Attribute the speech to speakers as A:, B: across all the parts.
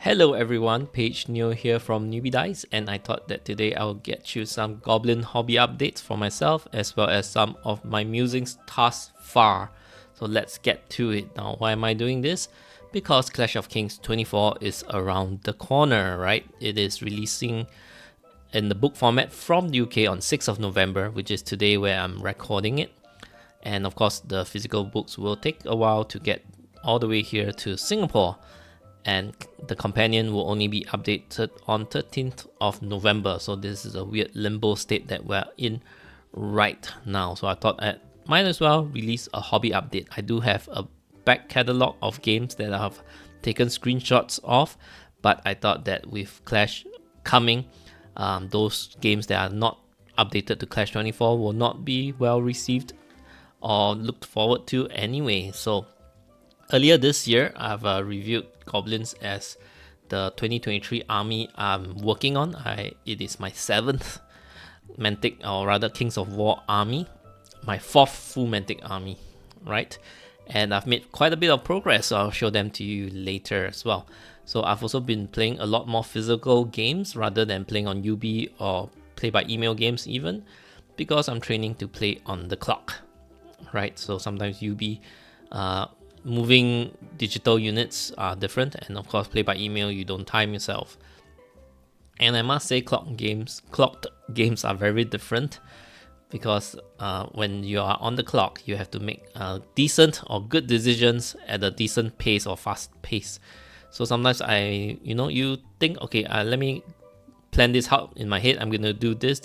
A: Hello everyone, Paige Neo here from Newbie Dice, and I thought that today I'll get you some Goblin Hobby updates for myself as well as some of my musings thus far. So let's get to it. Now, why am I doing this? Because Clash of Kings 24 is around the corner, right? It is releasing in the book format from the UK on 6th of November, which is today where I'm recording it. And of course, the physical books will take a while to get all the way here to Singapore. And the companion will only be updated on 13th of November. So this is a weird limbo state that we're in right now. So I thought I might as well release a hobby update. I do have a back catalog of games that I've taken screenshots of, but I thought that with Clash coming, those games that are not updated to Clash 24 will not be well received or looked forward to anyway. So earlier this year, I've reviewed Goblins as the 2023 army I'm working on. It is my 7th Mantic, or rather Kings of War army, my 4th full Mantic army, right? And I've made quite a bit of progress, so I'll show them to you later as well. So I've also been playing a lot more physical games rather than playing on UB or play by email games even, because I'm training to play on the clock, right? So sometimes UB moving digital units are different, and of course play by email you don't time yourself. And I must say clocked games are very different, because when you are on the clock you have to make decent or good decisions at a decent pace or fast pace. So sometimes you think, okay, let me plan this out in my head. I'm gonna do this.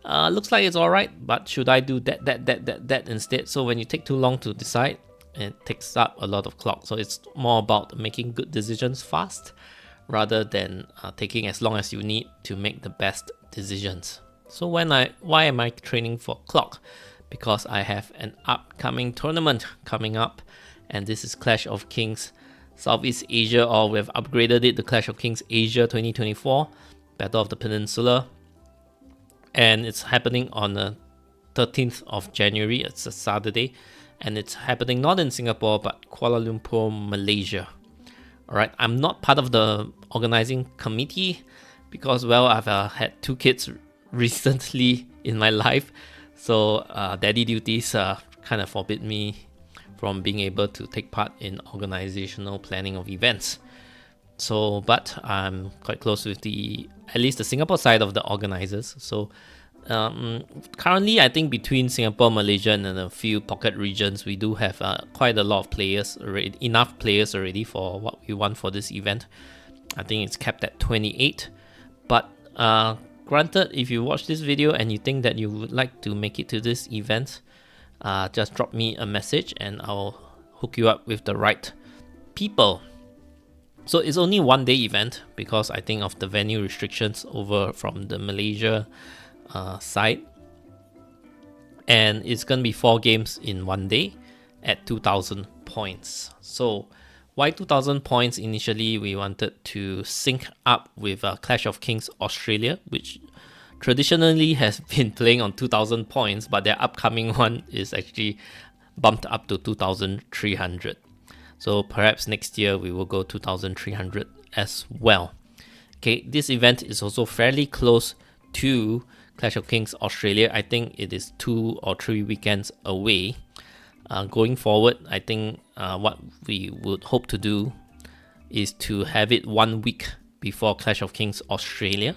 A: Looks like it's alright, but should I do that instead? So when you take too long to decide, it takes up a lot of clock. So it's more about making good decisions fast rather than taking as long as you need to make the best decisions. So why am I training for clock? Because I have an upcoming tournament coming up, and this is Clash of Kings Southeast Asia, or we've upgraded it to Clash of Kings Asia 2024, Battle of the Peninsula. And it's happening on the 13th of January, it's a Saturday. And it's happening not in Singapore, but Kuala Lumpur, Malaysia. Alright, I'm not part of the organizing committee because, well, I've had 2 kids recently in my life. So daddy duties kind of forbid me from being able to take part in organizational planning of events. So, but I'm quite close with at least the Singapore side of the organizers. So currently, I think between Singapore, Malaysia, and a few pocket regions, we do have quite a lot of players already, enough players already for what we want for this event. I think it's capped at 28. But granted, if you watch this video and you think that you would like to make it to this event, just drop me a message and I'll hook you up with the right people. So it's only 1-day event because I think of the venue restrictions over from the Malaysia side, and it's gonna be 4 games in 1 day at 2,000 points. So why 2,000 points? Initially we wanted to sync up with Clash of Kings Australia, which traditionally has been playing on 2,000 points, but their upcoming one is actually bumped up to 2,300. So perhaps next year we will go 2,300 as well. Okay, this event is also fairly close to Clash of Kings Australia. I think it is 2 or 3 weekends away. Going forward, I think what we would hope to do is to have it 1 week before Clash of Kings Australia.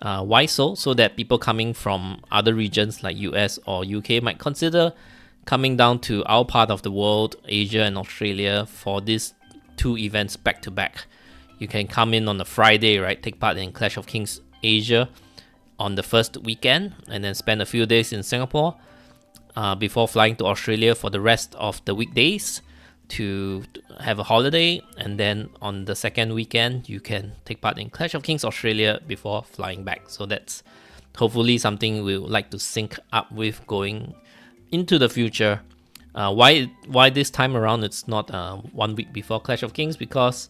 A: Why so? So that people coming from other regions like US or UK might consider coming down to our part of the world, Asia and Australia, for these 2 events back to back. You can come in on a Friday, right? Take part in Clash of Kings Asia on the first weekend, and then spend a few days in Singapore before flying to Australia for the rest of the weekdays to have a holiday. And then on the second weekend, you can take part in Clash of Kings Australia before flying back. So that's hopefully something we would like to sync up with going into the future. Why this time around it's not 1 week before Clash of Kings? Because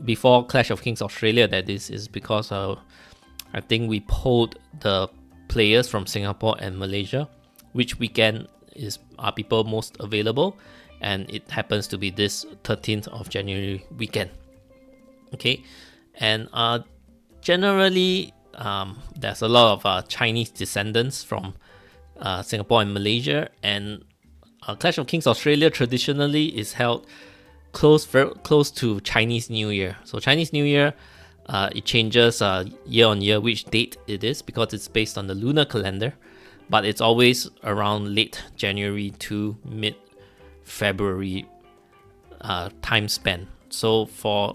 A: before Clash of Kings Australia, that is because I think we polled the players from Singapore and Malaysia which weekend are people most available, and it happens to be this 13th of January weekend. Okay, and generally there's a lot of Chinese descendants from Singapore and Malaysia, and Clash of Kings Australia traditionally is held very close to Chinese New Year. So Chinese New Year, it changes year on year which date it is because it's based on the lunar calendar, but it's always around late January to mid February time span. So for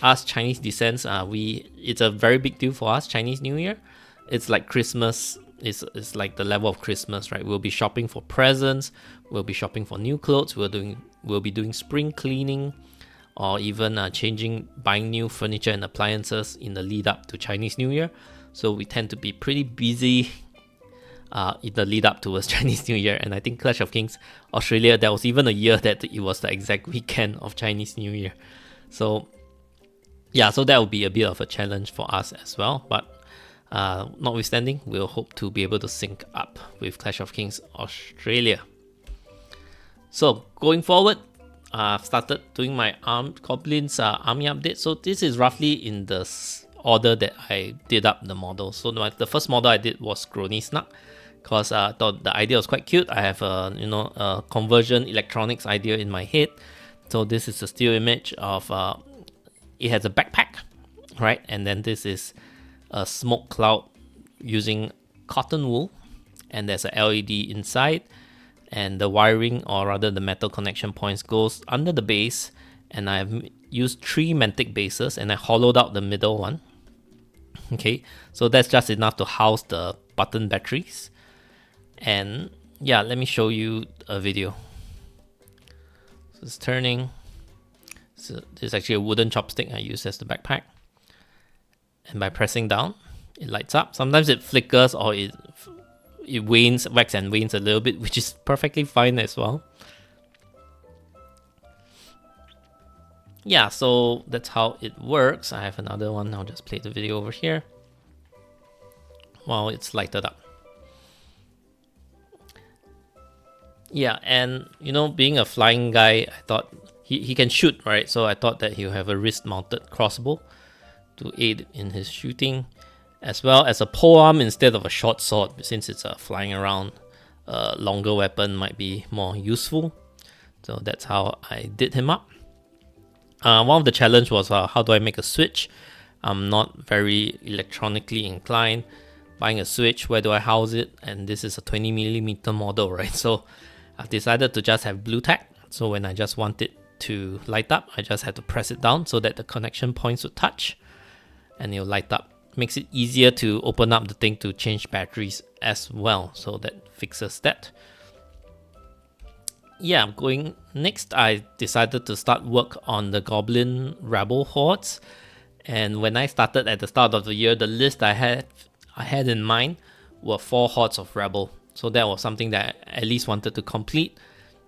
A: us Chinese descents, it's a very big deal for us. Chinese New Year, it's like Christmas. It's like the level of Christmas, right? We'll be shopping for presents, we'll be shopping for new clothes, we'll be doing spring cleaning, or even buying new furniture and appliances in the lead up to Chinese New Year. So we tend to be pretty busy in the lead up towards Chinese New Year. And I think Clash of Kings Australia, there was even a year that it was the exact weekend of Chinese New Year. So yeah, so that will be a bit of a challenge for us as well. But notwithstanding, we'll hope to be able to sync up with Clash of Kings Australia. So going forward, I've started doing my Goblins army update. So this is roughly in the order that I did up the model. So the first model I did was Grony Snug, because I thought the idea was quite cute. I have a conversion electronics idea in my head. So this is a still image of it has a backpack, right? And then this is a smoke cloud using cotton wool, and there's a LED inside, and the wiring, or rather the metal connection points, goes under the base, and I've used 3 mantic bases and I hollowed out the middle one. Okay, so that's just enough to house the button batteries. And yeah, let me show you a video. So it's turning. So this is actually a wooden chopstick I use as the backpack. And by pressing down, it lights up. Sometimes it flickers or it wax and wanes a little bit, which is perfectly fine as well. Yeah, so that's how it works. I have another one. I'll just play the video over here while it's lighted up. Yeah, and being a flying guy, I thought he can shoot, right? So I thought that he'll have a wrist-mounted crossbow to aid in his shooting, as well as a polearm instead of a short sword, since it's flying around. A longer weapon might be more useful. So that's how I did him up. One of the challenge was how do I make a switch? I'm not very electronically inclined. Buying a switch, where do I house it? And this is a 20mm model, right? So I've decided to just have blue tack. So when I just want it to light up, I just have to press it down so that the connection points would touch, and it'll light up. Makes it easier to open up the thing to change batteries as well. So that fixes that. Yeah, going next, I decided to start work on the Goblin Rebel hordes. And when I started at the start of the year, the list I had in mind were 4 hordes of Rebel. So that was something that I at least wanted to complete.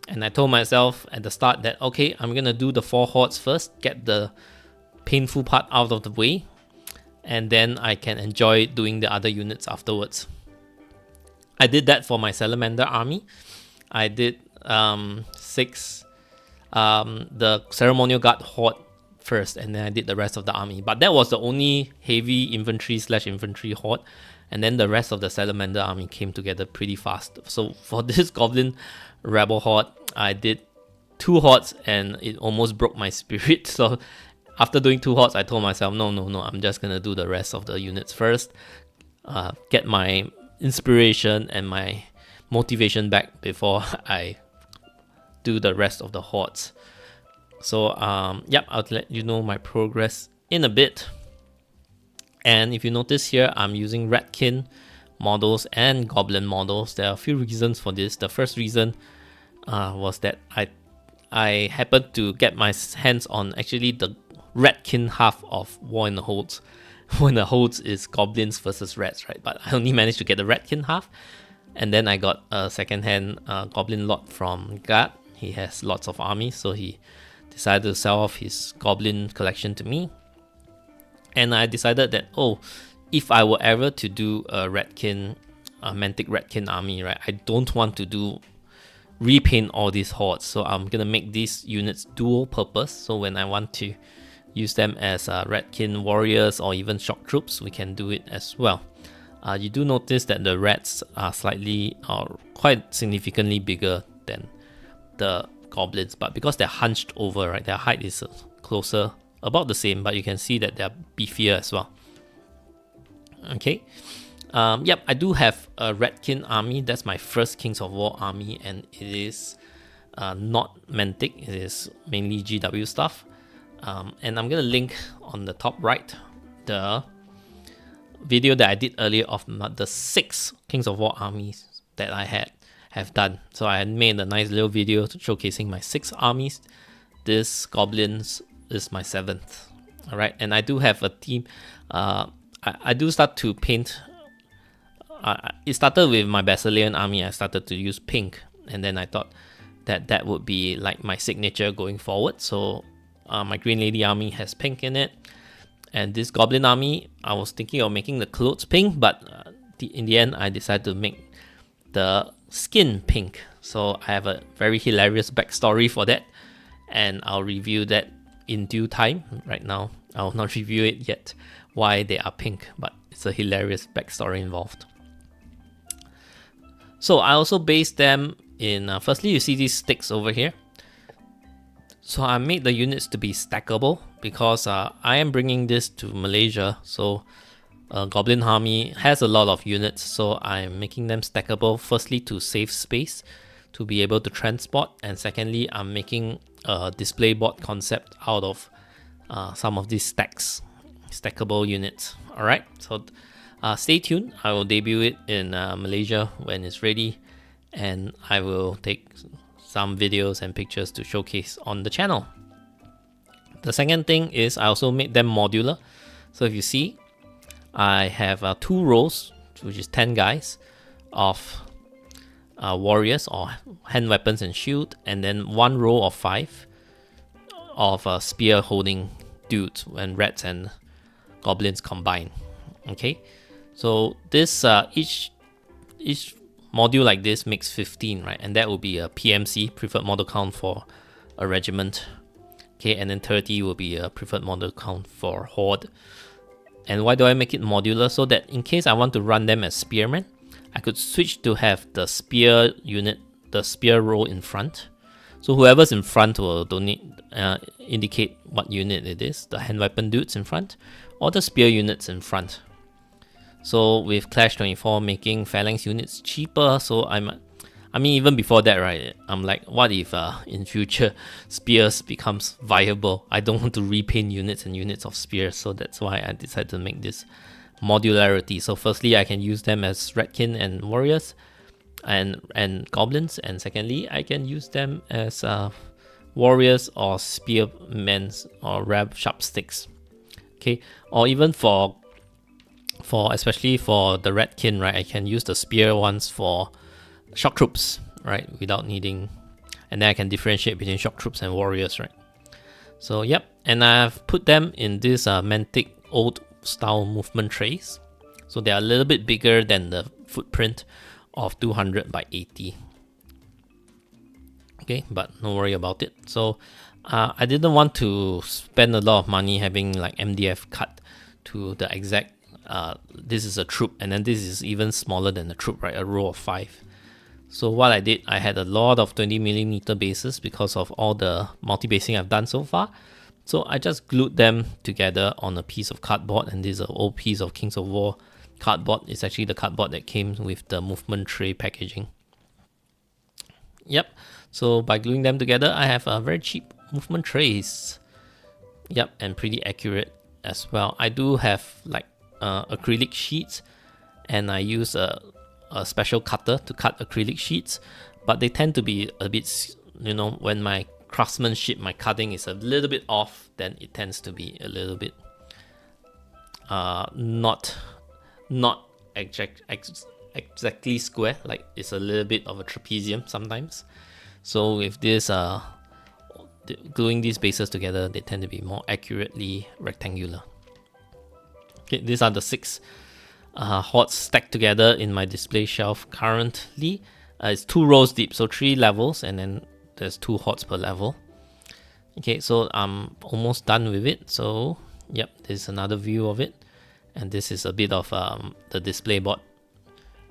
A: And I told myself at the start that, okay, I'm going to do the 4 hordes first, get the painful part out of the way, and then I can enjoy doing the other units afterwards. I did that for my Salamander army. I did 6, the Ceremonial Guard horde first, and then I did the rest of the army. But that was the only heavy infantry/infantry horde, and then the rest of the Salamander army came together pretty fast. So for this Goblin Rebel horde, I did 2 hordes, and it almost broke my spirit. So after doing 2 hordes, I told myself, no, I'm just gonna do the rest of the units first, get my inspiration and my motivation back before I do the rest of the hordes. So yep, I'll let you know my progress in a bit. And if you notice here, I'm using Ratkin models and Goblin models. There are a few reasons for this. The first reason was that I happened to get my hands on actually the Ratkin half of War in the Holds. War in the Holds is Goblins versus Rats, right? But I only managed to get the Ratkin half. And then I got a second-hand Goblin lot from Gad. He has lots of armies, so he decided to sell off his Goblin collection to me. And I decided that, if I were ever to do a Mantic Ratkin army, right, I don't want to repaint all these hordes. So I'm gonna make these units dual purpose. So when I want to use them as Ratkin warriors or even shock troops, we can do it as well. You do notice that the rats are slightly or quite significantly bigger than the goblins, but because they're hunched over, right, their height is closer, about the same, but you can see that they're beefier as well. Okay. Yep, I do have a Ratkin army. That's my first Kings of War army, and it is not Mantic. It is mainly GW stuff. And I'm gonna link on the top right the video that I did earlier of the 6 Kings of War armies that I have done. So I had made a nice little video showcasing my 6 armies. This goblins is my 7th. All right, and I do have a team. I do start to paint. It started with my Basilean army. I started to use pink, and then I thought that would be like my signature going forward. So my Green Lady army has pink in it, and this Goblin army, I was thinking of making the clothes pink, but in the end I decided to make the skin pink. So I have a very hilarious backstory for that, and I'll review that in due time. Right now I will not review it yet, why they are pink, but it's a hilarious backstory involved. So I also based them in, firstly you see these sticks over here. So I made the units to be stackable because I am bringing this to Malaysia. So Goblin Army has a lot of units, so I'm making them stackable, firstly to save space to be able to transport, and secondly I'm making a display board concept out of some of these stackable units. Alright, so stay tuned. I will debut it in Malaysia when it's ready, and I will take some videos and pictures to showcase on the channel. The second thing is I also made them modular. So if you see, I have 2 rows, which is 10 guys of warriors or hand weapons and shield, and then 1 row of 5 of spear holding dudes when rats and goblins combine. Okay, so this each module like this makes 15, right? And that will be a PMC, preferred model count for a regiment. Okay, and then 30 will be a preferred model count for horde. And why do I make it modular? So that in case I want to run them as spearmen, I could switch to have the spear unit, the spear row in front. So whoever's in front will indicate what unit it is, the hand weapon dudes in front, or the spear units in front. So with Clash 24 making phalanx units cheaper, so I mean even before that, right, I'm like, what if in future spears becomes viable? I don't want to repaint units and units of spears, so that's why I decided to make this modularity. So firstly, I can use them as Ratkin and warriors and goblins, and secondly, I can use them as warriors or spearmen or sharp sticks. Okay, or even especially for the Ratkin, right, I can use the spear ones for shock troops, right, without needing, and then I can differentiate between shock troops and warriors, right. So yep, and I've put them in this Mantic old style movement trays, so they are a little bit bigger than the footprint of 200 by 80. Okay, but no worry about it. So I didn't want to spend a lot of money having like MDF cut to the exact this is a troop, and then this is even smaller than the troop, right, a row of 5. So what I did, I had a lot of 20mm bases because of all the multi-basing I've done so far. So I just glued them together on a piece of cardboard, and this is an old piece of Kings of War cardboard. It's actually the cardboard that came with the movement tray packaging. Yep, so by gluing them together, I have a very cheap movement trays. Yep, and pretty accurate as well. I do have like acrylic sheets, and I use a special cutter to cut acrylic sheets, but they tend to be a bit, when my craftsmanship, my cutting is a little bit off, then it tends to be a little bit not exactly square, like it's a little bit of a trapezium sometimes. So with this gluing these bases together, they tend to be more accurately rectangular. Okay, these are the 6 hordes stacked together in my display shelf currently. It's 2 rows deep, so 3 levels, and then there's 2 hordes per level. Okay, so I'm almost done with it. So yep, this is another view of it, and this is a bit of the display board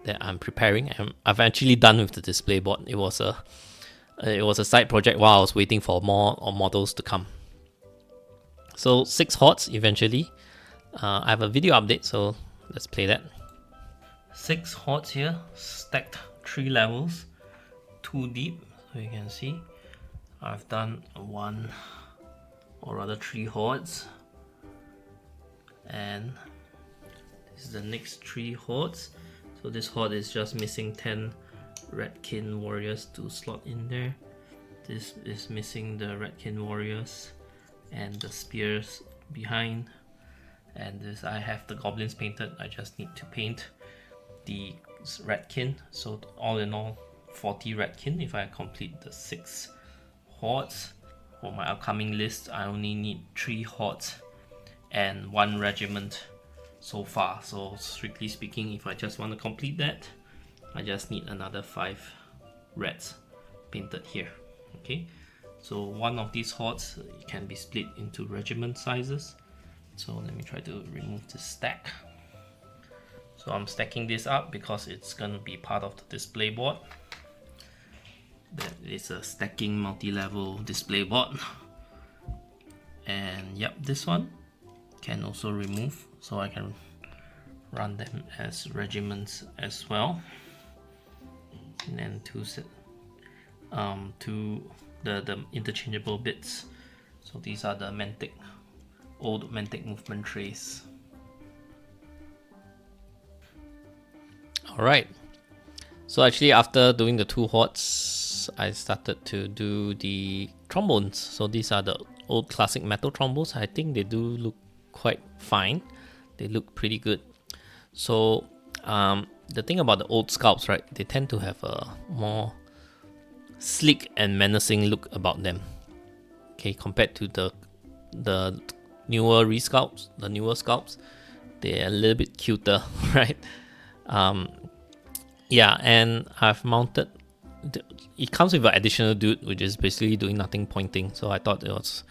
A: that I'm preparing. I've actually done with the display board. It was a side project while I was waiting for more models to come. So 6 hordes eventually. I have a video update, so let's play that. 6 hordes here, stacked 3 levels, 2 deep. So you can see I've done 1, or rather 3 hordes, and this is the next 3 hordes. So this horde is just missing 10 Redkin warriors to slot in there. This is missing the Redkin warriors and the spears behind, and this I have the goblins painted. I just need to paint the Redkin. So all in all 40 Redkin if I complete the 6 hordes. For my upcoming list, I only need 3 hordes and 1 regiment so far. So strictly speaking, if I just want to complete that, I just need another 5 reds painted here. Okay, so one of these hordes can be split into regiment sizes. So let me try to remove this stack. So I'm stacking this up because it's going to be part of the display board. That is a stacking multi-level display board. And yep, this one can also remove, so I can run them as regiments as well. And then the interchangeable bits. So these are the old Mantic movement trays. Alright, so actually after doing the 2 hordes, I started to do the trombones. So these are the old classic metal trombones. I think they do look quite fine. They look pretty good. So the thing about the old sculpts, right, they tend to have a more sleek and menacing look about them. Okay, compared to the newer resculpts, the newer sculpts, they're a little bit cuter, right? Yeah, and I've mounted. It comes with an additional dude, which is basically doing nothing, pointing. So I thought it was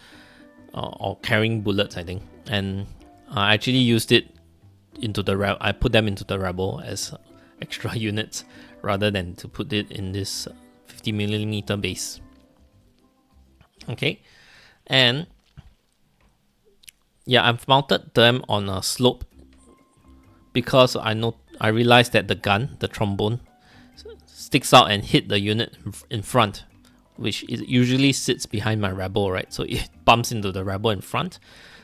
A: or carrying bullets, I think, and I actually used it into the I put them into the rebel as extra units rather than to put it in this 50mm base. Okay, and yeah, I've mounted them on a slope because I realized that the gun, the trombone, sticks out and hit the unit in front, which usually sits behind my rebel, right? So it bumps into the rebel in front.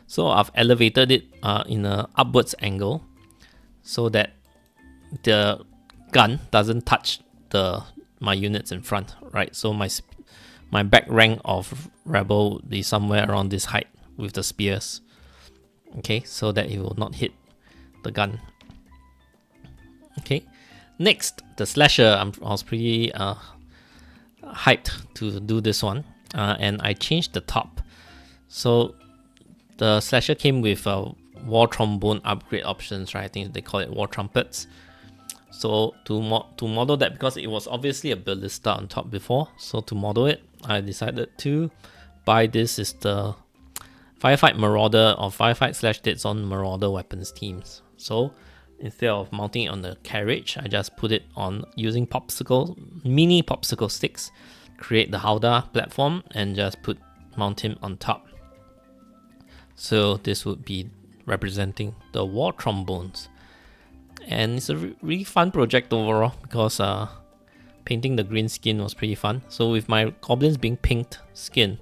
A: So I've elevated it in an upwards angle so that the gun doesn't touch my units in front, right? So my back rank of rebel will be somewhere around this height with the spears. Okay, so that it will not hit the gun. Okay, next, the slasher. I was pretty hyped to do this one, and I changed the top. So the slasher came with war trombone upgrade options, right? I think they call it war trumpets. So to model that, because it was obviously a ballista on top before, so to model it, I decided to buy this. Is the Firefight Marauder or Firefight / Dead Zone Marauder weapons teams. So instead of mounting it on the carriage, I just put it on using mini popsicle sticks, create the Howdah platform, and just mount him on top. So this would be representing the war trombones. And it's a really fun project overall because painting the green skin was pretty fun. So with my goblins being pinked skin,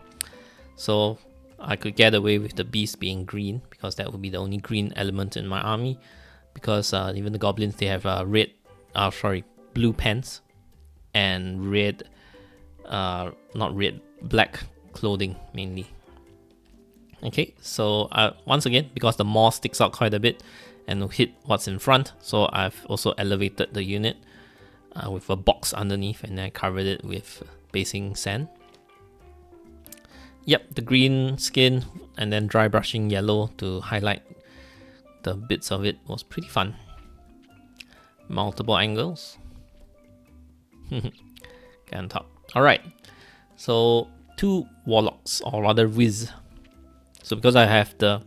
A: so I could get away with the beast being green because that would be the only green element in my army. Because even the goblins, they have blue pants and black clothing mainly. Okay, so once again, because the maw sticks out quite a bit and will hit what's in front, so I've also elevated the unit with a box underneath, and then I covered it with basing sand. Yep, the green skin and then dry brushing yellow to highlight the bits of it was pretty fun. Multiple angles. Get on top. Alright, so 2 warlocks, or rather Wiz. So because I have the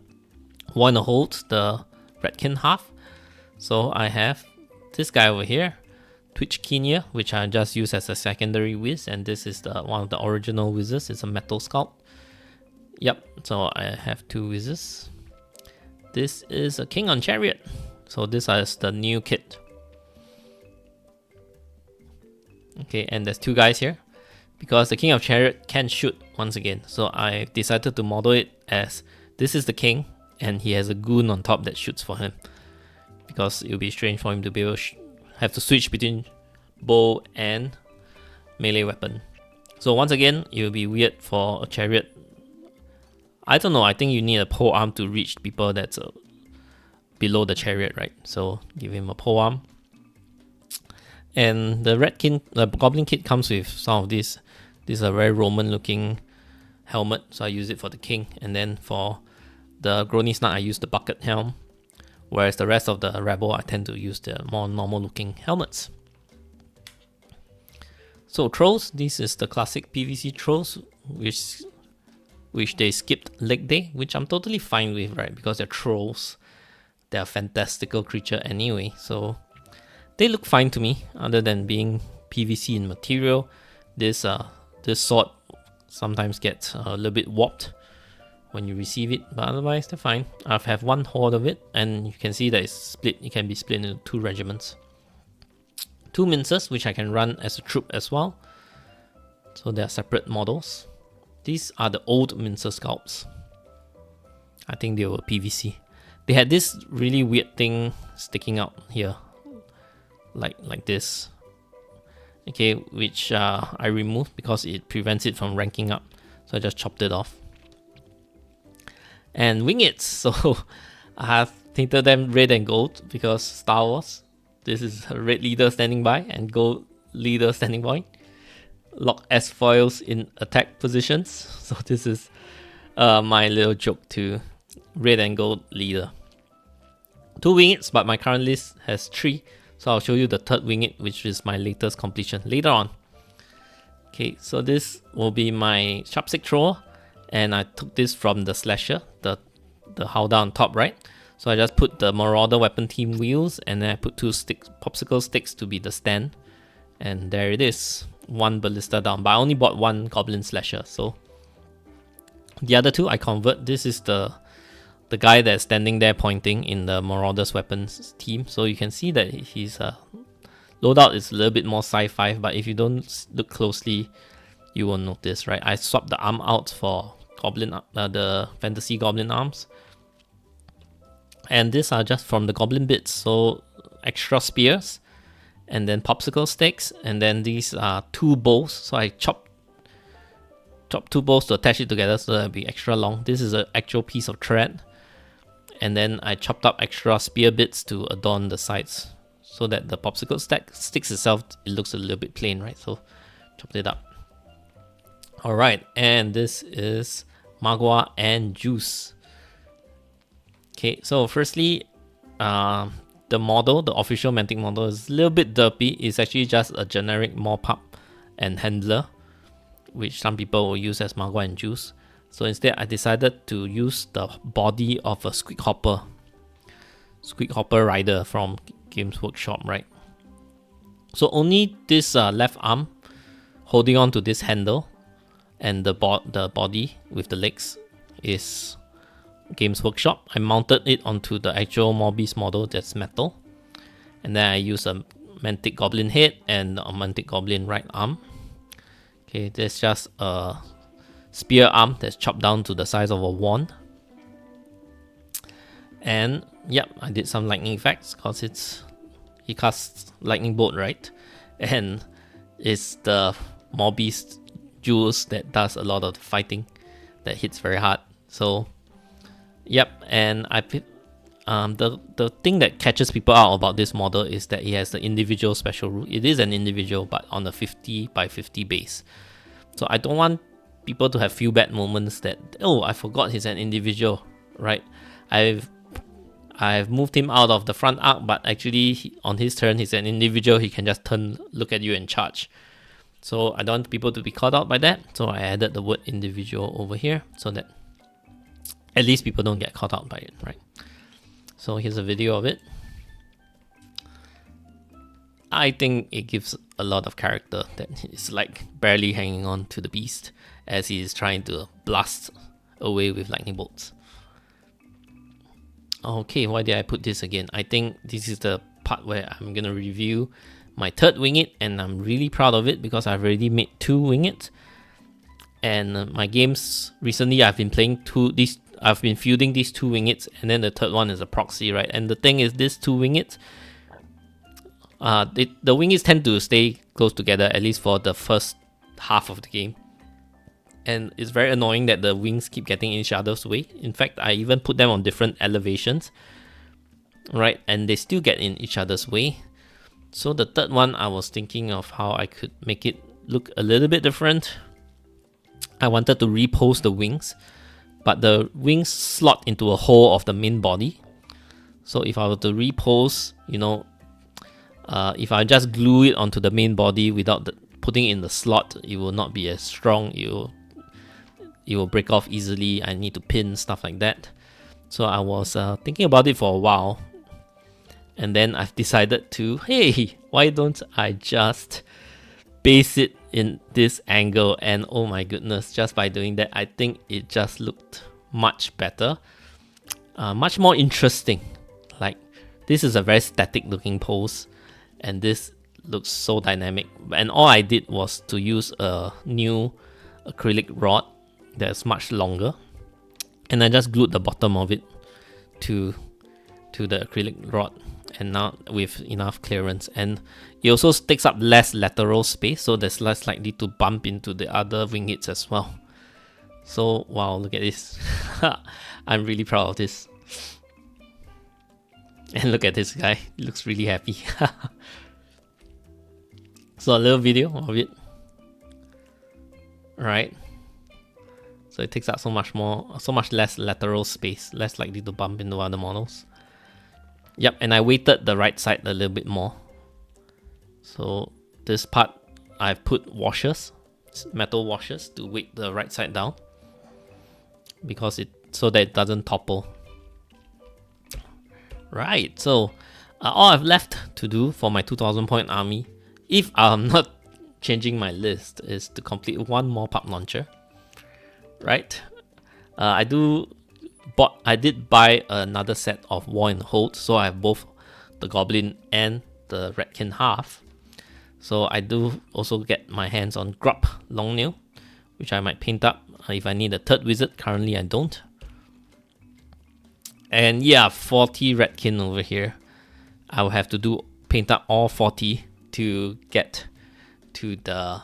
A: one to hold the Redkin half, so I have this guy over here, Twitch Kenya, which I just use as a secondary Wiz, and this is the one of the original Wizes. It's a metal sculpt. Yep, so I have 2 Wizes. This is a King on Chariot. So this is the new kit. Okay, and there's 2 guys here, because the King of Chariot can shoot once again. So I decided to model it as this is the king, and he has a goon on top that shoots for him, because it would be strange for him to be able to have to switch between bow and melee weapon. So once again, it will be weird for a chariot. I don't know, I think you need a pole arm to reach people that's below the chariot, right? So give him a pole arm. And the Goblin kit comes with some of these. This is a very Roman looking helmet, so I use it for the king. And then for the Gronis Knight, I use the bucket helm. Whereas the rest of the rebel, I tend to use the more normal looking helmets. So trolls, this is the classic PvC trolls, which they skipped leg day, which I'm totally fine with, right? Because they're trolls. They're a fantastical creature anyway, so they look fine to me, other than being PvC in material. This sword sometimes gets a little bit warped when you receive it, but otherwise they're fine. I have 1 horde of it, and you can see that it's split. It can be split into 2 regiments. 2 mincers, which I can run as a troop as well. So they are separate models. These are the old mincer sculpts. I think they were PvC. They had this really weird thing sticking out here, like this. Okay, which I removed because it prevents it from ranking up. So I just chopped it off. And wingits, so I have tinted them red and gold because Star Wars. This is a red leader standing by and gold leader standing by. Lock S foils in attack positions. So this is my little joke to red and gold leader. 2 wingits, but my current list has 3. So I'll show you the 3rd wingit, which is my latest completion later on. Okay, so this will be my Sharpstick Thrower, and I took this from the Slasher, the Howdah on top, right? So I just put the Marauder weapon team wheels, and then I put 2 popsicle sticks to be the stand. And there it is, 1 ballista down, but I only bought 1 Goblin Slasher, so the other 2 I convert. This is the guy that's standing there pointing in the Marauder's weapons team. So you can see that his loadout is a little bit more sci-fi, but if you don't look closely, you won't notice, right? I swapped the arm out for the fantasy goblin arms. And these are just from the goblin bits, so extra spears, and then popsicle sticks, and then these are 2 bows. So I chopped 2 bows to attach it together so that'll be extra long. This is an actual piece of thread. And then I chopped up extra spear bits to adorn the sides so that the popsicle sticks itself, it looks a little bit plain, right? So chopped it up. Alright, and this is Magua and Juice. Okay, so firstly, the model, the official Mantic model, is a little bit derpy. It's actually just a generic mop-up and handler, which some people will use as Magua and Juice. So instead, I decided to use the body of a Squeak Hopper rider from Games Workshop, right? So only this left arm holding on to this handle, and the body with the legs is Games Workshop. I mounted it onto the actual Morbius model that's metal, and then I use a Mantic Goblin head and a Mantic Goblin right arm. Okay, there's just a spear arm that's chopped down to the size of a wand. And yep, I did some lightning effects because he casts lightning bolt, right? And it's the Morbius jewels that does a lot of the fighting, that hits very hard. So yep, and I the thing that catches people out about this model is that it has the individual special rule. It is an individual, but on a 50 by 50 base. So I don't want people to have few bad moments that, oh, I forgot he's an individual, right? I've moved him out of the front arc, but actually on his turn he's an individual. He can just turn, look at you and charge. So I don't want people to be caught out by that. So I added the word individual over here so that at least people don't get caught out by it, right? So here's a video of it. I think it gives a lot of character that it's like barely hanging on to the beast as he is trying to blast away with lightning bolts. Okay, why did I put this again? I think this is the part where I'm gonna review my third winged, and I'm really proud of it because I've already made 2 winged. And my games recently, I've been playing I've been fielding these 2 wingeds, and then the third one is a proxy, right? And the thing is, these 2 wingeds, the wingeds tend to stay close together, at least for the first half of the game. And it's very annoying that the wings keep getting in each other's way. In fact, I even put them on different elevations, right? And they still get in each other's way. So the third one, I was thinking of how I could make it look a little bit different. I wanted to repose the wings, but the wings slot into a hole of the main body. So if I were to repose, you know, if I just glue it onto the main body without putting it in the slot, it will not be as strong. It will break off easily. I need to pin, stuff like that. So I was thinking about it for a while. And then I've decided to, hey, why don't I just base it in this angle? And oh my goodness, just by doing that, I think it just looked much better. Much more interesting. Like, this is a very static looking pose, and this looks so dynamic. And all I did was to use a new acrylic rod that's much longer, and I just glued the bottom of it to the acrylic rod, and now with enough clearance. And it also takes up less lateral space, so there's less likely to bump into the other wingeds as well. So wow, look at this. I'm really proud of this. And look at this guy, he looks really happy. So a little video of it. Right. So it takes up so much less lateral space, less likely to bump into other models. Yep, and I weighted the right side a little bit more. So this part, I've put washers, metal washers, to weight the right side down, because so that it doesn't topple. Right, so all I've left to do for my 2000 point army, if I'm not changing my list, is to complete one more pub launcher. Right, I did buy another set of War and Hold, so I have both the Goblin and the Redkin half. So I do also get my hands on Grub Longnail, which I might paint up if I need a third wizard. Currently I don't. And yeah, 40 Redkin over here. I will have to paint up all 40 to get to the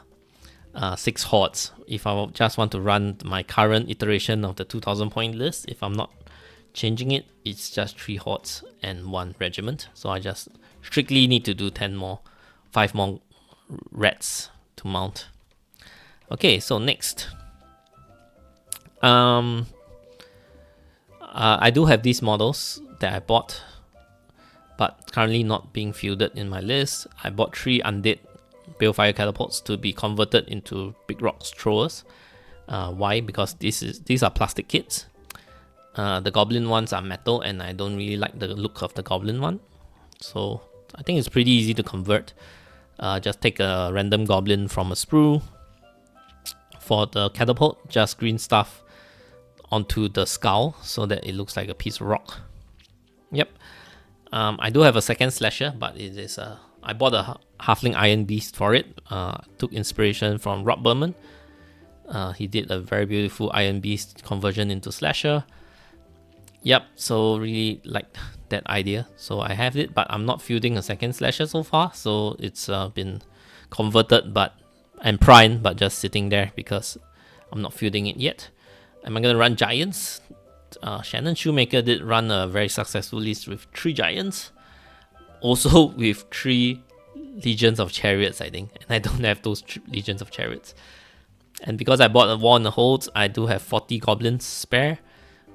A: 6 hordes. If I just want to run my current iteration of the 2000 point list, if I'm not changing it, it's just 3 hordes and 1 regiment. So I just strictly need to do 5 more reds to mount. Okay, so next. I do have these models that I bought, but currently not being fielded in my list. I bought 3 undead Balefire catapults to be converted into big rocks throwers. Why? Because these are plastic kits. The goblin ones are metal, and I don't really like the look of the goblin one. So I think it's pretty easy to convert. Just take a random goblin from a sprue. For the catapult, just green stuff onto the skull so that it looks like a piece of rock. Yep. I do have a second slasher, but it is I bought a halfling iron beast for it. Took inspiration from Rob Berman. He did a very beautiful iron beast conversion into slasher. Yep, so really liked that idea. So I have it, but I'm not fielding a second slasher so far. So it's been converted and primed, but just sitting there because I'm not fielding it yet. Am I going to run giants? Shannon Shoemaker did run a very successful list with 3 giants. Also with 3 legions of chariots, I think. And I don't have those legions of chariots. And because I bought a War and the Holds, I do have 40 goblins spare,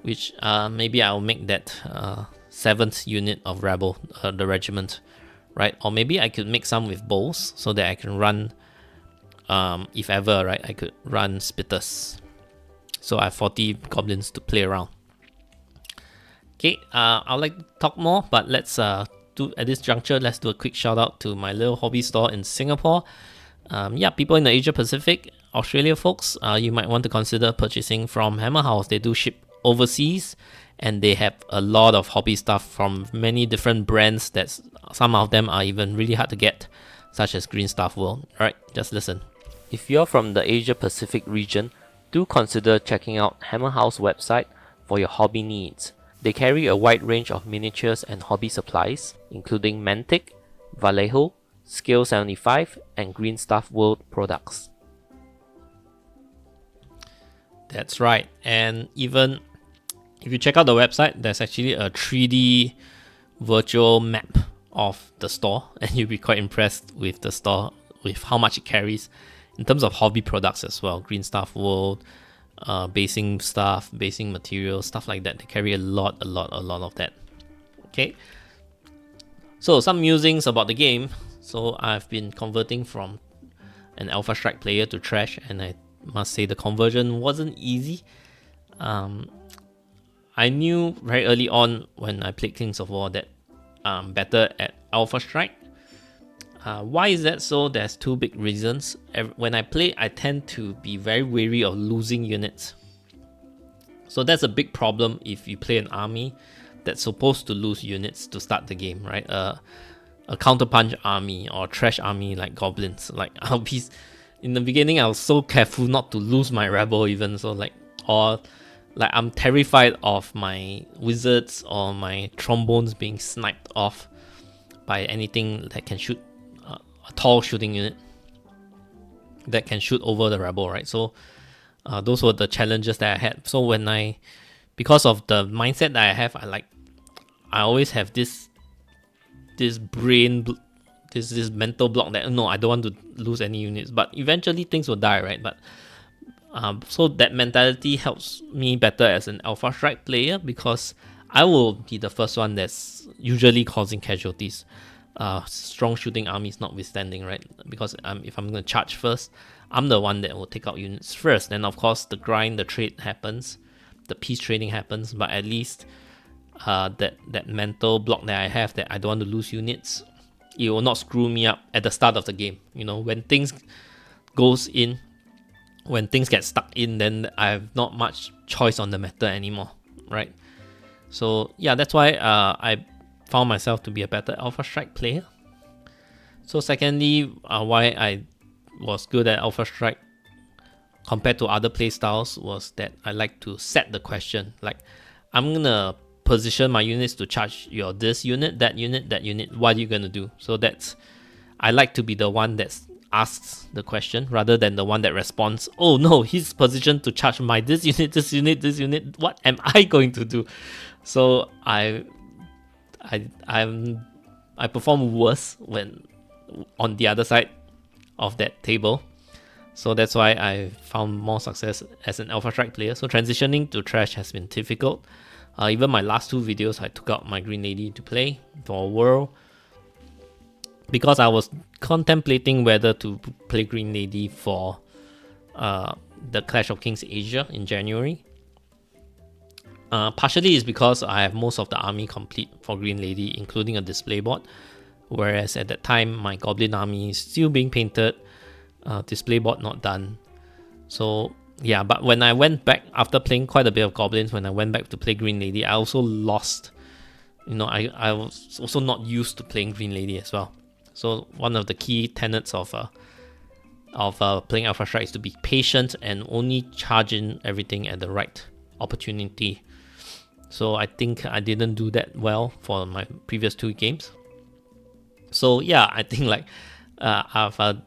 A: which maybe I'll make that 7th unit of Rebel, the regiment, right? Or maybe I could make some with bowls so that I can run if ever, right, I could run spitters. So I have 40 goblins to play around. Okay, I'd like to talk more, but let's do at this juncture. Let's do a quick shout out to my little hobby store in Singapore. Yeah, people in the Asia Pacific, Australia folks, you might want to consider purchasing from Hammer House. They do ship overseas, and they have a lot of hobby stuff from many different brands. That some of them are even really hard to get, such as Green Stuff World. Alright, just listen. If you're from the Asia Pacific region, do consider checking out Hammer House website for your hobby needs. They carry a wide range of miniatures and hobby supplies, including Mantic, Vallejo, Scale 75, and Green Stuff World products. That's right, and even if you check out the website, there's actually a 3D virtual map of the store, and you'll be quite impressed with the store, with how much it carries in terms of hobby products as well. Green Stuff World, basing stuff, basing materials, stuff like that. They carry a lot of that. Okay, so some musings about the game. So I've been converting from an Alpha Strike player to Trash, and I must say the conversion wasn't easy. I knew very early on when I played Kings of War that I'm better at Alpha Strike. Why is that so? There's two big reasons. When I play, I tend to be very wary of losing units. So that's a big problem if you play an army that's supposed to lose units to start the game, right? A counterpunch army or trash army like goblins. Like in the beginning, I was so careful not to lose my rebel even. So I'm terrified of my wizards or my trombones being sniped off by anything that can shoot. A tall shooting unit that can shoot over the rebel, right? So those were the challenges that I had. So because of the mindset that I have, I always have this mental block that no, I don't want to lose any units. But eventually things will die, right? But so that mentality helps me better as an Alpha Strike player, because I will be the first one that's usually causing casualties. Strong shooting armies notwithstanding, right? Because if I'm going to charge first, I'm the one that will take out units first. Then of course the trade happens, the peace trading happens, but at least that mental block that I have, that I don't want to lose units, it will not screw me up at the start of the game. You know, when things get stuck in, then I have not much choice on the meta anymore, right? So yeah, that's why I found myself to be a better Alpha Strike player. So secondly, why I was good at Alpha Strike compared to other playstyles was that I like to set the question. Like, I'm gonna position my units to charge your this unit, that unit, what are you gonna do? So I like to be the one that asks the question rather than the one that responds, oh no, he's positioned to charge my this unit, what am I going to do? So I perform worse when on the other side of that table. So that's why I found more success as an Alpha Strike player. So transitioning to Trash has been difficult. Even my last two videos, I took out my Green Lady to play for a World, because I was contemplating whether to play Green Lady for the Clash of Kings Asia in January. Partially is because I have most of the army complete for Green Lady, including a display board, whereas at that time my Goblin army is still being painted, display board not done. So yeah, but when I went back after playing quite a bit of Goblins, when I went back to play Green Lady, I also lost. You know, I was also not used to playing Green Lady as well. So one of the key tenets of playing Alpha Strike is to be patient and only charge in everything at the right opportunity. So I think I didn't do that well for my previous two games. So yeah, I think I've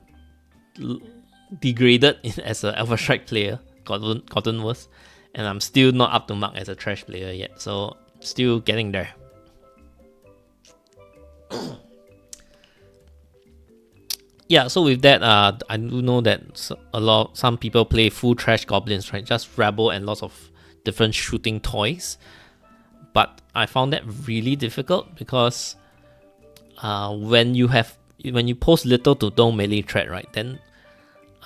A: degraded as an Alpha Strike player, gotten worse, and I'm still not up to mark as a Trash player yet. So still getting there. Yeah, so with that, I do know that some people play full Trash Goblins, right? Just Rebel and lots of different shooting toys. But I found that really difficult because when you post little to no melee threat, right, then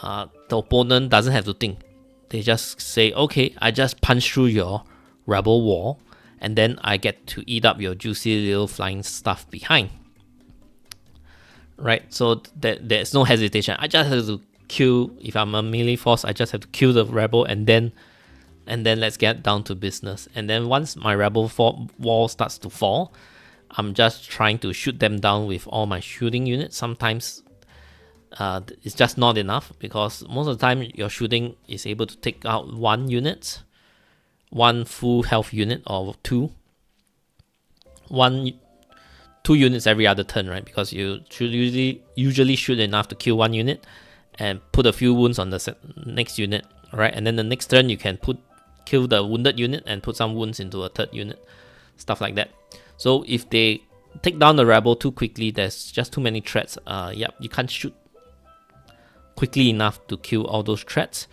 A: the opponent doesn't have to think. They just say, okay, I just punch through your rebel wall, and then I get to eat up your juicy little flying stuff behind. Right, so there's no hesitation. I just have to kill. If I'm a melee force, I just have to kill the rebel, and then let's get down to business. And then once my rebel wall starts to fall, I'm just trying to shoot them down with all my shooting units. Sometimes it's just not enough, because most of the time your shooting is able to take out one full health unit, or two units every other turn, right? Because you should usually shoot enough to kill one unit and put a few wounds on the next unit, right? And then the next turn you can kill the wounded unit and put some wounds into a third unit, stuff like that. So if they take down the rebel too quickly, there's just too many threats. You can't shoot quickly enough to kill all those threats,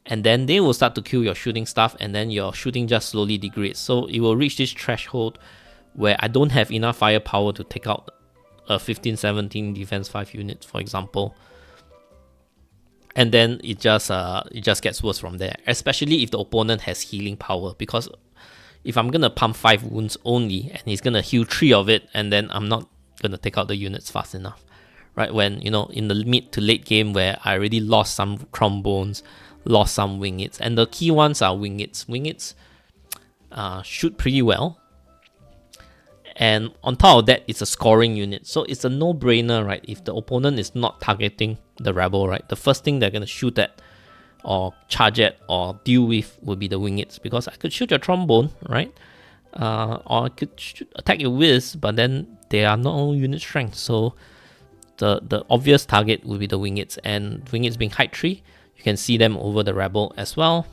A: and then they will start to kill your shooting stuff, and then your shooting just slowly degrades. So it will reach this threshold where I don't have enough firepower to take out a 15-17 defense 5 units, for example. And then it just gets worse from there, especially if the opponent has healing power, because if I'm gonna pump 5 wounds only and he's gonna heal 3 of it, and then I'm not gonna take out the units fast enough, right? When, in the mid to late game where I already lost some trombones, lost some wingits, and the key ones are wingits. Wingits shoot pretty well, and on top of that, it's a scoring unit, so it's a no-brainer, right? If the opponent is not targeting the rebel, right, the first thing they're gonna shoot at, or charge at, or deal with would be the wingits, because I could shoot your trombone, right? Or I could attack your whiz, but then they are not unit strength, so the obvious target would be the wingits, and wingits being height 3, you can see them over the rebel as well.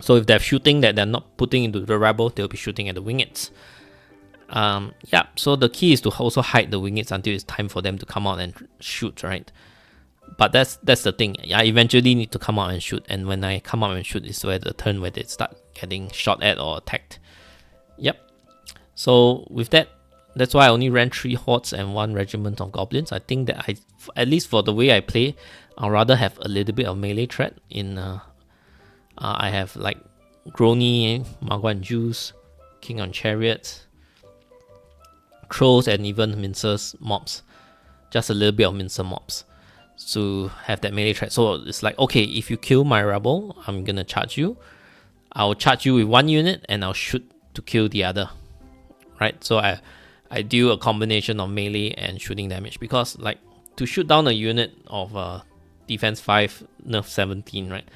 A: So if they're shooting that they're not putting into the rebel, they'll be shooting at the wingits. So the key is to also hide the wingits until it's time for them to come out and shoot, right? But that's the thing. I eventually need to come out and shoot, and when I come out and shoot is where the turn where they start getting shot at or attacked. So with that's why I only ran 3 hordes and 1 regiment of goblins. I think that at least for the way I play, I'd rather have a little bit of melee threat in. I have like Grony, Magua and Juice, King on Chariots, Trolls, and even Mincers mobs. Just a little bit of Mincer mobs to have that melee threat. So it's like, okay, if you kill my rebel, I'm gonna charge you. I'll charge you with 1 unit and I'll shoot to kill the other, right? So I do a combination of melee and shooting damage, because like to shoot down a unit of defense 5, nerf 17, right?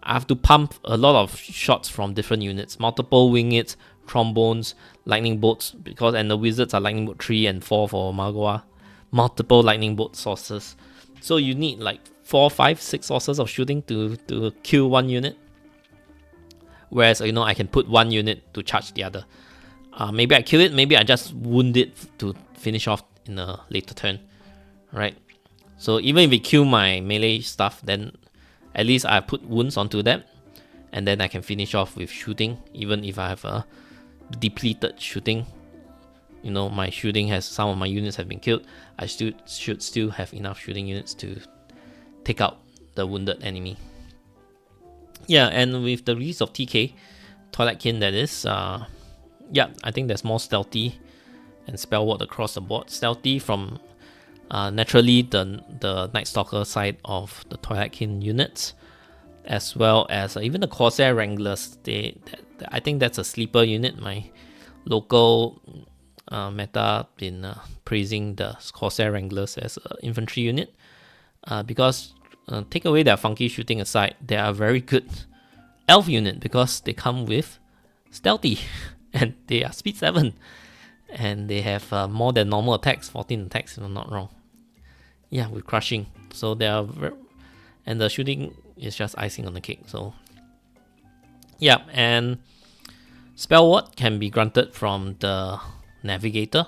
A: I have to pump a lot of shots from different units, multiple wingits, trombones, lightning bolts, and the wizards are lightning bolt 3 and 4 for Magua, multiple lightning bolt sources. So you need like 4, 5, 6 sources of shooting to kill 1 unit. Whereas, I can put 1 unit to charge the other. Maybe I kill it, maybe I just wound it to finish off in a later turn, right? So even if we kill my melee stuff, then at least I put wounds onto them, and then I can finish off with shooting. Even if I have a depleted shooting, my shooting some of my units have been killed, I should still have enough shooting units to take out the wounded enemy. And with the release of TK, Twilightkin, that is, I think there's more stealthy and spell ward across the board. Stealthy from naturally the Night Stalker side of the Twilightkin units, as well as even the Corsair Wranglers. I think that's a sleeper unit. My local meta been praising the Corsair Wranglers as an infantry unit, because take away their funky shooting aside, they are a very good elf unit, because they come with stealthy and they are speed 7, and they have more than normal attacks, 14 attacks if I'm not wrong. With crushing. So they are and the shooting is just icing on the cake. So and spell ward can be granted from the navigator,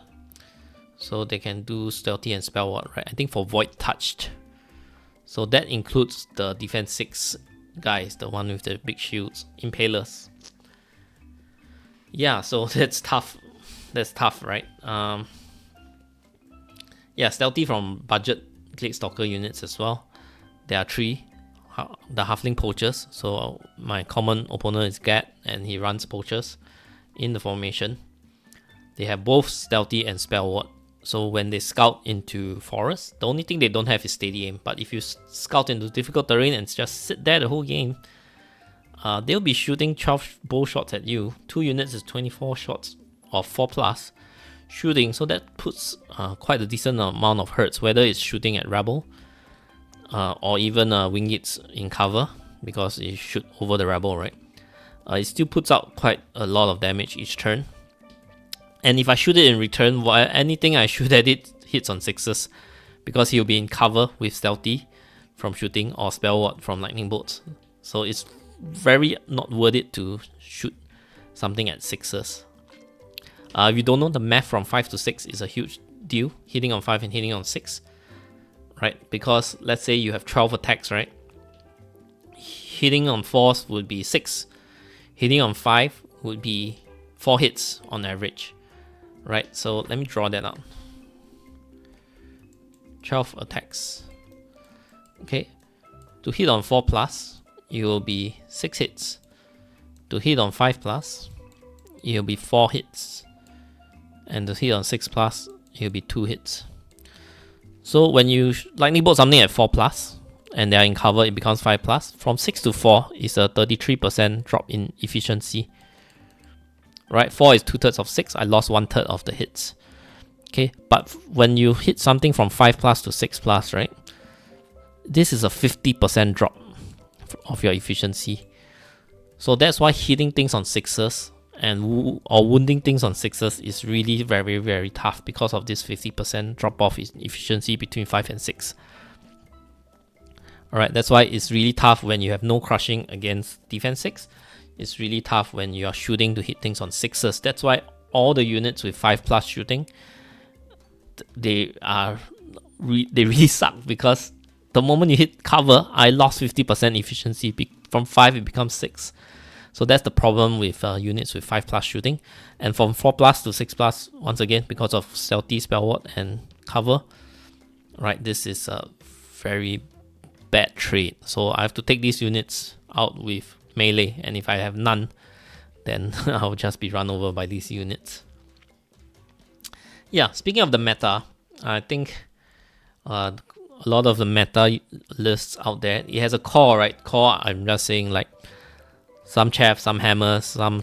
A: so they can do stealthy and spell ward, right? I think for void touched. So that includes the defense 6 guys, the one with the big shields, impalers. So that's tough. Right? Stealthy from budget Glade Stalker units as well. there are 3. The halfling poachers. So my common opponent is Gat, and he runs poachers in the formation. They have both stealthy and spell ward. So when they scout into forest, the only thing they don't have is steady aim. But if you scout into difficult terrain and just sit there the whole game, they'll be shooting 12 bow shots at you. 2 units is 24 shots of 4+ shooting. So that puts quite a decent amount of hurts, whether it's shooting at rebel or even wingits in cover, because you shoot over the rebel, right? It still puts out quite a lot of damage each turn. And if I shoot it in return, anything I shoot at it hits on 6s, because he'll be in cover with stealthy from shooting or spell ward from lightning bolts. So it's very not worth it to shoot something at 6s. If you don't know, the math from 5 to 6 is a huge deal, hitting on 5 and hitting on 6, right? Because let's say you have 12 attacks, right? Hitting on 4s would be 6. Hitting on 5 would be 4 hits on average, right? So let me draw that out. 12 attacks. Okay, to hit on 4+, it will be 6 hits. To hit on 5+, it will be 4 hits. And to hit on 6+, it will be 2 hits. So when you lightning bolt something at 4+, and they are in cover, it becomes 5+. From 6 to 4 is a 33% drop in efficiency. Right, 4 is 2/3 of 6. I lost 1/3 of the hits. Okay, but when you hit something from 5+ to 6+, right, this is a 50% drop of your efficiency. So that's why hitting things on 6s or wounding things on 6s is really very, very tough, because of this 50% drop off in efficiency between 5 and 6. Alright, that's why it's really tough when you have no crushing against defense 6. It's really tough when you are shooting to hit things on 6s. That's why all the units with 5+ shooting, they really suck, because the moment you hit cover, I lost 50% efficiency. From 5 it becomes 6. So that's the problem with units with 5+ shooting. And from 4+ to 6+, once again, because of stealthy, spell ward, and cover, right, this is a very bad trade. So I have to take these units out with melee, and if I have none, then I'll just be run over by these units. Yeah, speaking of the meta, I think a lot of the meta lists out there, it has a core, right? Core, I'm just saying, like some chaff, some hammers, some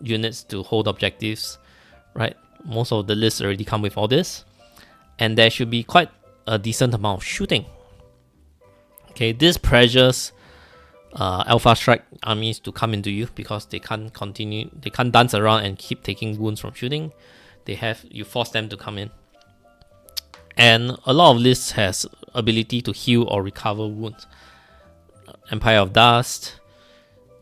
A: units to hold objectives, right? Most of the lists already come with all this, and there should be quite a decent amount of shooting. Okay, this pressures Alpha Strike armies to come into you, because they can't dance around and keep taking wounds from shooting. You force them to come in. And a lot of lists has ability to heal or recover wounds. Empire of Dust,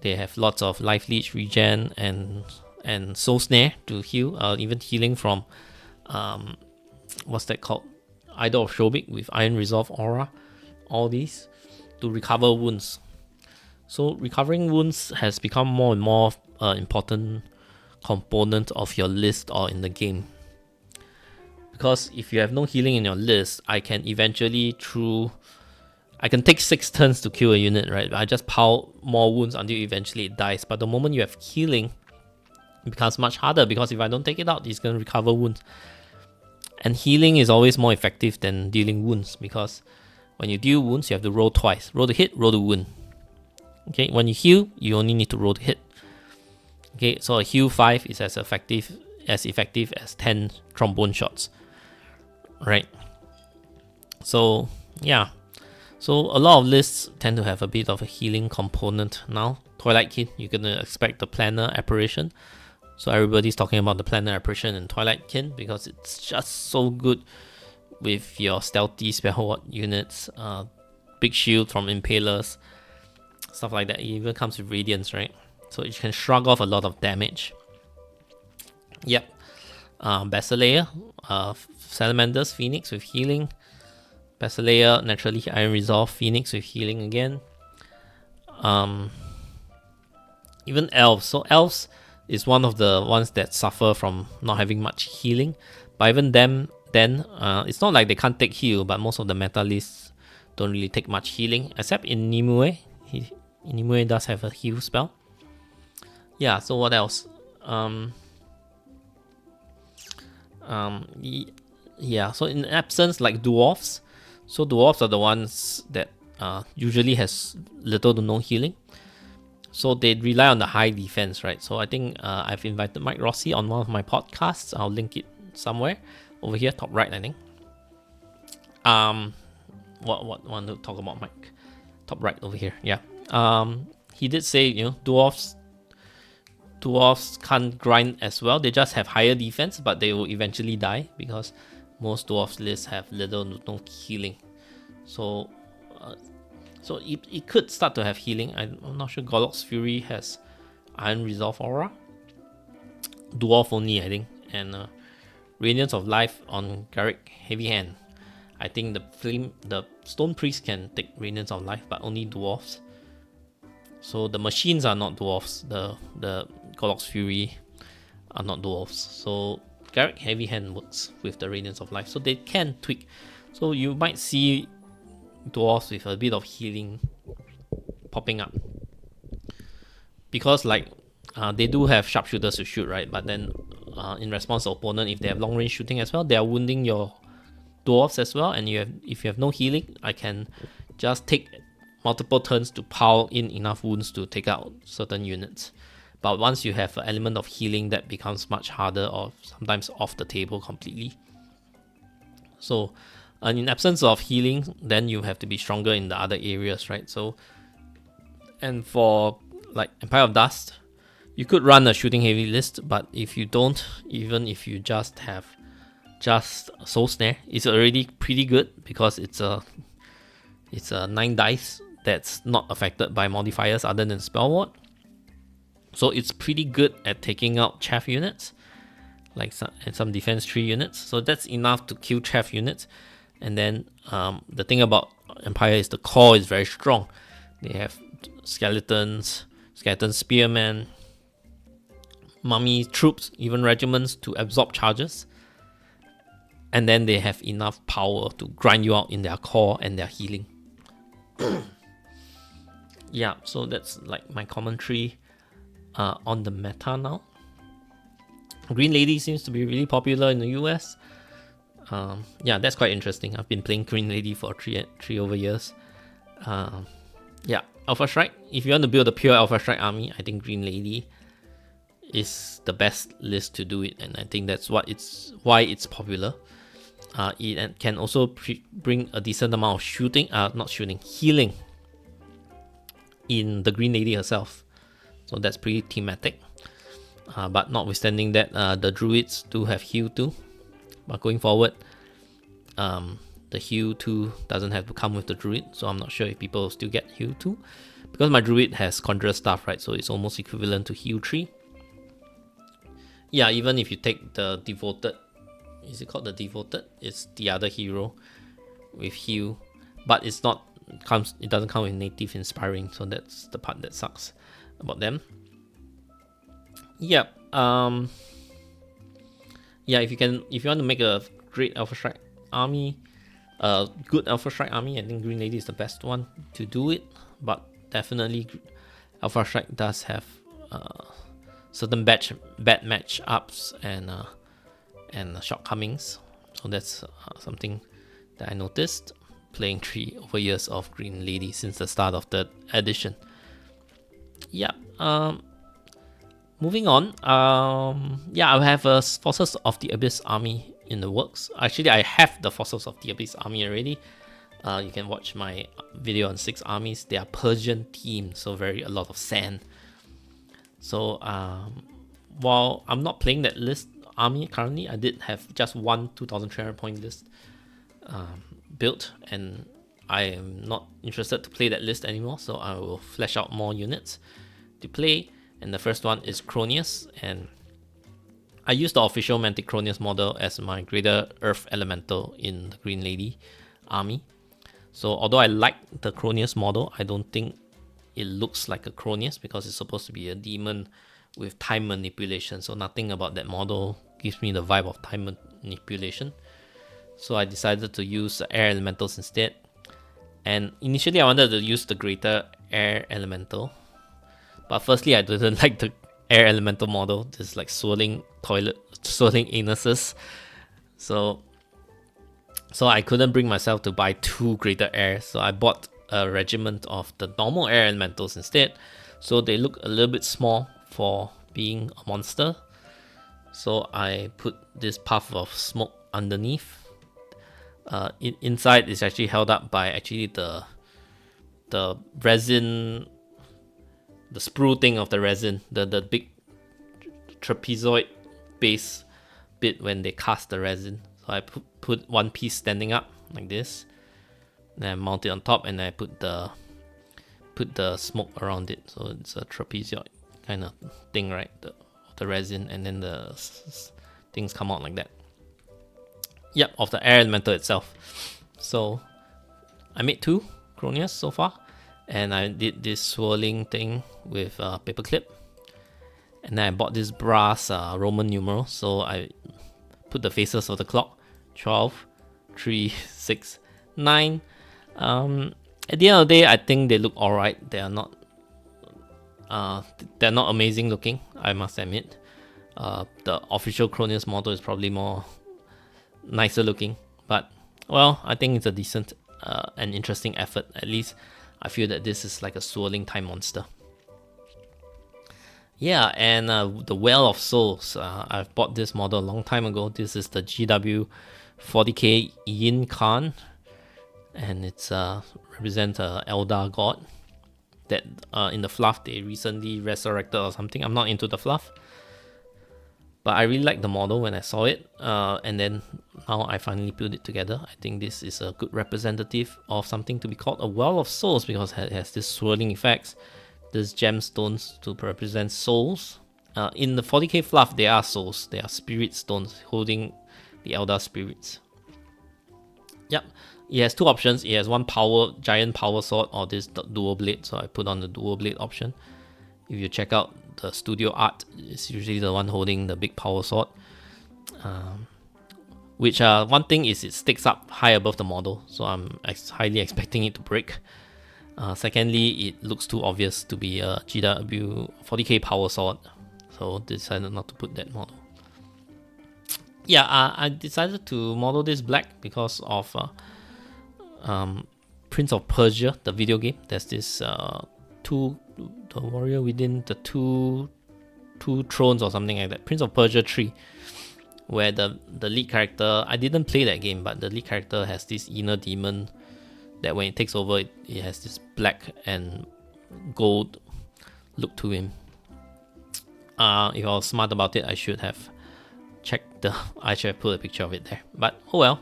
A: they have lots of life leech, regen, and soul snare to heal, even healing from what's that called? Idol of Shobik with Iron Resolve Aura. All these to recover wounds. So recovering wounds has become more and more important component of your list or in the game. Because if you have no healing in your list, I can eventually I can take 6 turns to kill a unit, right? I just pile more wounds until eventually it dies. But the moment you have healing, it becomes much harder, because if I don't take it out, it's going to recover wounds. And healing is always more effective than dealing wounds, because when you deal wounds, you have to roll twice. Roll to hit, roll to wound. Okay, when you heal, you only need to roll to hit. Okay, so a heal 5 is as effective as 10 trombone shots. Right? So, yeah. So a lot of lists tend to have a bit of a healing component now. Twilight Kin, you're going to expect the Planar Apparition. So everybody's talking about the Planar Apparition in Twilight Kin, because it's just so good with your stealthy spell ward units, big shield from Impalers, stuff like that. It even comes with Radiance, right? So it can shrug off a lot of damage. Yep. Basileia, Salamanders, Phoenix with healing. Basileia, naturally Iron Resolve, Phoenix with healing again. Even Elves. So Elves is one of the ones that suffer from not having much healing. But even them, then it's not like they can't take heal, but most of the meta lists don't really take much healing, except in Nimue. Nimue does have a heal spell. Yeah, so what else? Yeah, so in absence, like dwarves. So dwarves are the ones that usually has little to no healing. So they rely on the high defense, right? So I think I've invited Mike Rossi on one of my podcasts. I'll link it somewhere over here, top right, I think. What want to talk about Mike? Top right over here, yeah. He did say, dwarves can't grind as well. They just have higher defense, but they will eventually die because most dwarves lists have little to no healing. So it could start to have healing. I'm not sure. Golok's Fury has Iron Resolve Aura. Dwarf only, I think. And Radiance of Life on Garrick Heavy Hand. I think the Stone Priest can take Radiance of Life, but only dwarves. So the machines are not dwarves. The Golok's Fury are not dwarves. So Garrick Heavy Hand works with the Radiance of Life. So they can tweak. So you might see dwarves with a bit of healing popping up. Because they do have sharpshooters to shoot, right? But then in response to opponent, if they have long range shooting as well, they are wounding your dwarves as well. And if you have no healing, I can just take multiple turns to pile in enough wounds to take out certain units. But once you have an element of healing, that becomes much harder or sometimes off the table completely. So in absence of healing, then you have to be stronger in the other areas, right? So, and for like Empire of Dust, you could run a shooting heavy list, but if you don't, even if you just have Soul Snare, it's already pretty good because it's a 9 dice that's not affected by modifiers other than Spell Ward. So it's pretty good at taking out chaff units, like some defense tree units. So that's enough to kill chaff units. And then the thing about Empire is the core is very strong. They have skeleton spearmen, mummy troops, even regiments to absorb charges. And then they have enough power to grind you out in their core and their healing. Yeah, so that's like my commentary on the meta now. Green Lady seems to be really popular in the US. Yeah, that's quite interesting. I've been playing Green Lady for three over years. Yeah, Alpha Strike. If you want to build a pure Alpha Strike army, I think Green Lady is the best list to do it, and I think that's why it's popular. It can also bring a decent amount of healing in the Green Lady herself. So that's pretty thematic. But notwithstanding that, the Druids do have heal too. But going forward, the heal 2 doesn't have to come with the Druid, so I'm not sure if people still get heal 2. Because my Druid has Conjure Staff, right, so it's almost equivalent to heal 3. Yeah, even if you take the Devoted, is it called the Devoted? It's the other hero with heal, but it doesn't come with native inspiring, so that's the part that sucks about them. Yep. Yeah, if you want to make a great Alpha Strike army, good Alpha Strike army, I think Green Lady is the best one to do it. But definitely, Alpha Strike does have certain bad matchups and shortcomings. So that's something that I noticed playing 3 over years of Green Lady since the start of the edition. Yeah. Moving on, yeah, I have a Forces of the Abyss army in the works. Actually, I have the Forces of the Abyss army already. You can watch my video on 6 armies. They are Persian themed, so a lot of sand. So while I'm not playing that list army currently, I did have just one 2,300 point list built, and I am not interested to play that list anymore. So I will flesh out more units to play. And the first one is Cronius, and I used the official Mantic Cronius model as my Greater Earth Elemental in the Green Lady army. So although I like the Cronius model, I don't think it looks like a Cronius because it's supposed to be a demon with time manipulation. So nothing about that model gives me the vibe of time manipulation. So I decided to use Air Elementals instead. And initially I wanted to use the greater air elemental, but firstly I didn't like the air elemental model, this like swirling anuses. So I couldn't bring myself to buy 2 greater air, so I bought a regiment of the normal air elementals instead. So they look a little bit small for being a monster. So I put this puff of smoke underneath. Inside is actually held up by actually the resin, the sprue thing of the resin, the big trapezoid base bit when they cast the resin. So I put one piece standing up like this, then I mount it on top, and I put the smoke around it. So it's a trapezoid kind of thing, right? The resin, and then the things come out like that. Yep, of the air elemental itself. So I made 2 Cronius so far, and I did this swirling thing with a paperclip, and then I bought this brass Roman numeral. So I put the faces of the clock: 12, 3, 6, 9. At the end of the day, I think they look alright. They're not amazing looking, I must admit. The official Cronius model is probably more nicer looking, but well, I think it's a decent and interesting effort. At least I feel that this is like a swirling time monster. Yeah, and the Well of Souls. I've bought this model a long time ago. This is the KOW067 Yin Khan, and it's represents a Eldar god that in the fluff they recently resurrected or something. I'm not into the fluff, but I really liked the model when I saw it, and then now I finally put it together. I think this is a good representative of something to be called a Well of Souls, because it has this swirling effects, these gemstones to represent souls. In the 40k fluff, they are souls. They are spirit stones holding the Eldar spirits. Yep, it has 2 options. It has one giant power sword, or this dual blade. So I put on the dual blade option. If you check out the studio art, it's usually the one holding the big power sword. Which one thing is it sticks up high above the model, so I'm highly expecting it to break. Secondly, it looks too obvious to be a GW 40k power sword, so decided not to put that model. Yeah, I decided to model this black because of Prince of Persia, the video game. There's this the warrior within the two thrones or something like that, Prince of Persia 3, where the lead character, I didn't play that game, but the lead character has this inner demon that when it takes over, it has this black and gold look to him. If I was smart about it, I should have checked I should have put a picture of it there, but oh well.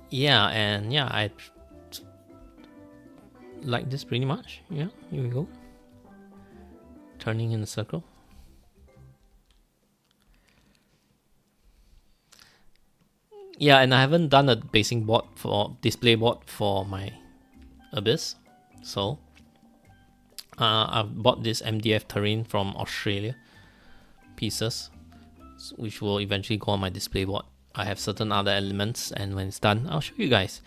A: Yeah, and yeah, I like this pretty much. Yeah, here we go. Turning in a circle. Yeah, and I haven't done a basing board for display board for my Abyss, so I've bought this MDF terrain from Australia pieces, which will eventually go on my display board. I have certain other elements, and when it's done, I'll show you guys.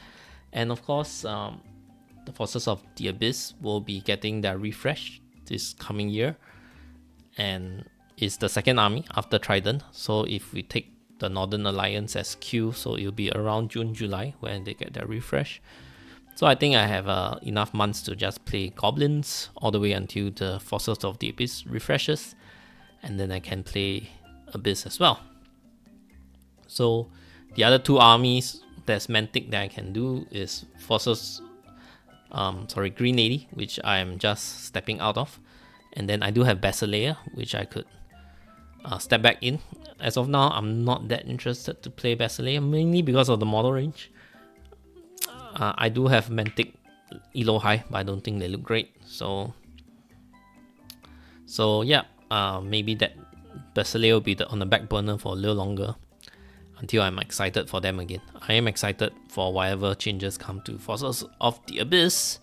A: And of course, the Forces of the Abyss will be getting their refresh this coming year, and it's the second army after Trident. So if we take the Northern Alliance as Q, so it'll be around June, July when they get their refresh. So I think I have enough months to just play Goblins all the way until the Forces of the Abyss refreshes, and then I can play Abyss as well. So the other 2 armies that's Mantic that I can do is Green Lady, which I am just stepping out of, and then I do have Basileia, which I could step back in. As of now, I'm not that interested to play Basileia, mainly because of the model range. I do have Mantic Elo High, but I don't think they look great. So yeah, maybe that Basileia will be on the back burner for a little longer until I'm excited for them again. I am excited for whatever changes come to Forces of the Abyss.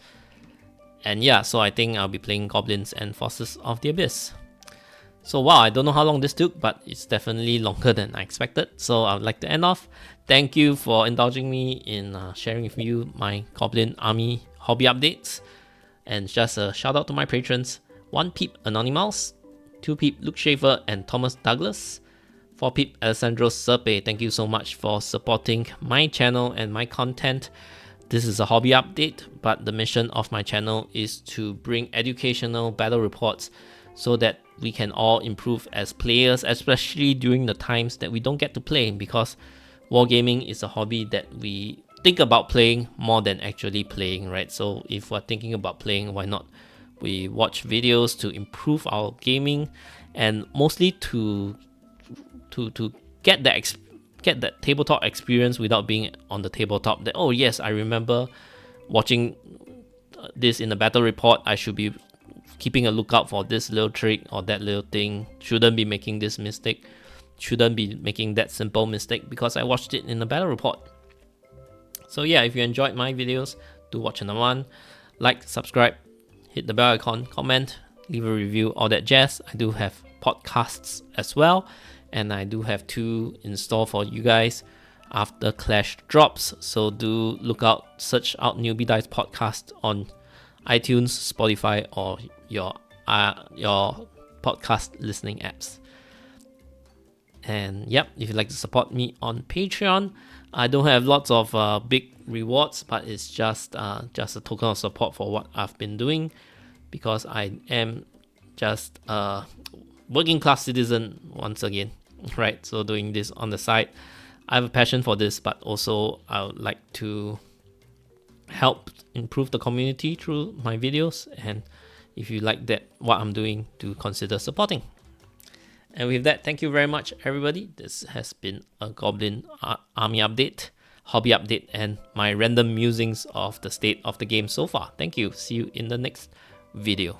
A: And yeah, so I think I'll be playing Goblins and Forces of the Abyss. So wow, I don't know how long this took, but it's definitely longer than I expected. So I would like to end off. Thank you for indulging me in sharing with you my Goblin Army hobby updates. And just a shout out to my patrons: 1 Peep Anonymous, 2 Peep Luke Schaefer and Thomas Douglas, 4 Peep Alessandro Serpe. Thank you so much for supporting my channel and my content. This is a hobby update, but the mission of my channel is to bring educational battle reports so that we can all improve as players, especially during the times that we don't get to play, because wargaming is a hobby that we think about playing more than actually playing, right? So if we're thinking about playing, why not we watch videos to improve our gaming, and mostly to get that tabletop experience without being on the tabletop. That, oh yes, I remember watching this in the battle report, I should be keeping a lookout for this little trick or that little thing, shouldn't be making this mistake, shouldn't be making that simple mistake because I watched it in the battle report. So yeah, if you enjoyed my videos, do watch another one. Like, subscribe, hit the bell icon, comment, leave a review, all that jazz. I do have podcasts as well, and I do have 2 in store for you guys after Clash drops. So do look out, search out Newbie Dice Podcast on iTunes, Spotify, or your podcast listening apps. And yep, if you'd like to support me on Patreon, I don't have lots of big rewards, but it's just a token of support for what I've been doing, because I am just a working class citizen once again, right? So doing this on the side, I have a passion for this, but also I would like to help improve the community through my videos. And if you like that, what I'm doing, do consider supporting. And with that, thank you very much, everybody. This has been a Goblin Army update, hobby update, and my random musings of the state of the game so far. Thank you. See you in the next video.